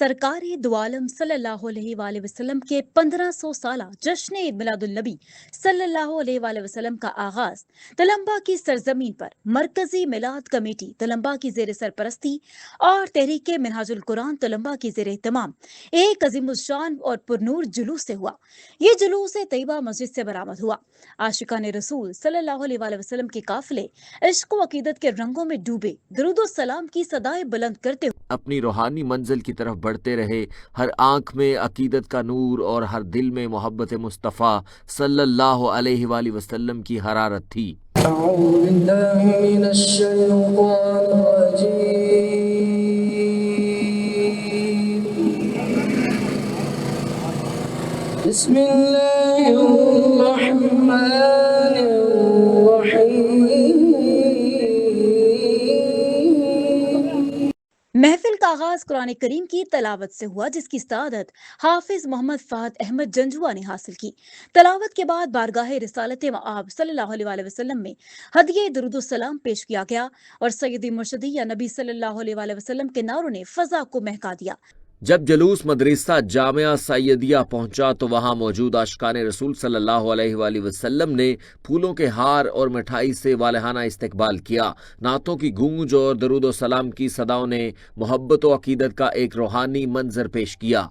सरकार दो आलम सल्लल्लाहु अलैहि वआलैहि वसल्लम के 1500 साला जश्न ईद मिलादुल नबी सल्लल्लाहु अलैहि वआलैहि वसल्लम का आगाज तलम्बा की सरजमीन पर मरकजी मिलाद कमेटी तलम्बा की जेर सरपरस्ती और तहरीक मिनहाजुल कुरान तलम्बा की जेर एहतमाम एक अजीमुशान और पुरनूर जुलूस से हुआ। ये जुलूस तैयबा मस्जिद से बरामद हुआ। आशिकान रसूल सल्लल्लाहु अलैहि वआलैहि वसल्लम के काफिले इश्क व अकीदत के रंगों में डूबे दुरूद सलाम की सदाएं बुलंद करते अपनी रूहानी मंजिल की तरफ बढ़ते रहे। हर आंख में अकीदत का नूर और हर दिल में मोहब्बत मुस्तफ़ा सल्लल्लाहु अलैहि वसल्लम की हरारत थी। महफिल का आगाज कुरान करीम की तलावत से हुआ, जिसकी सादत हाफिज मोहम्मद फहद अहमद जंजुआ ने हासिल की। तलावत के बाद बारगाह रिसालत मआब सल्लल्लाहु अलैहि वसल्लम में हदिये दुरूद सलाम पेश किया गया और सैयदी मुर्शदी या नबी सल्लल्लाहु अलैहि वसल्लम के नारों ने फजा को महका दिया। जब जुलूस मदरसा जामिया सैयदिया पहुंचा तो वहां मौजूद आशिकान रसूल सल्लल्लाहु अलैहि वसल्लम ने फूलों के हार और मिठाई से वालहाना इस्तकबाल किया। नातों की गूंज और दरूद सलाम की सदाओं ने मोहब्बत व अकीदत का एक रूहानी मंजर पेश किया।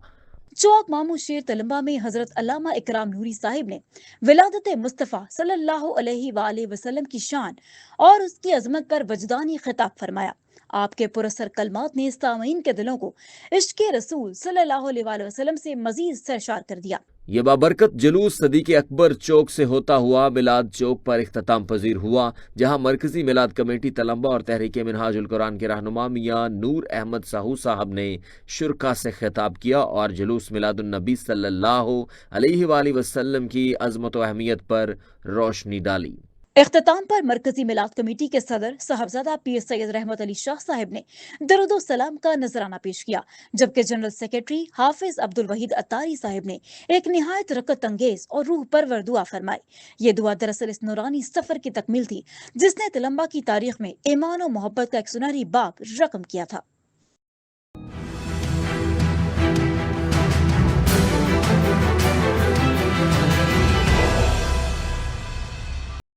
चौक मामू शेर तलम्बा में हजरत अल्लामा इकराम नूरी साहिब ने विलादत मुस्तफ़ा सल्लल्लाहु अलैहि वसल्लम की शान और उसकी अजमत पर वजदानी खिताब फरमाया। आपके पुरसर कलमात ने सामीन के दिलों को इश्क रसूल सल्लल्लाहु अलैहि वसल्लम से मजीद सरशार कर दिया। ये बाबरकत जुलूस सदीक़ अकबर चौक से होता हुआ मिलाद चौक पर इख्तिताम पजीर हुआ, जहां मरकजी मिलाद कमेटी तलम्बा और तहरीक मिनहाजुल कुरान के रहनुमा मियां नूर अहमद साहू साहब ने शुरका से खिताब किया और जुलूस मिलादुन नबी सल्लल्लाहु अलैहि वसल्लम की अजमत व अहमियत पर रोशनी डाली। इख्तिताम पर मरकजी मिलाद कमेटी के सदर साहबजादा पीर सैयद रहमत अली शाह साहिब ने दरूद सलाम का नजराना पेश किया, जबकि जनरल सेक्रेटरी हाफिज अब्दुल वहीद अत्तारी साहिब ने एक निहायत रकत अंगेज और रूह परवर दुआ फरमाई। ये दुआ दरअसल इस नूरानी सफर की तकमील थी जिसने तलम्बा की तारीख में ईमान और मोहब्बत का एक सुनहरी बाब रकम किया था।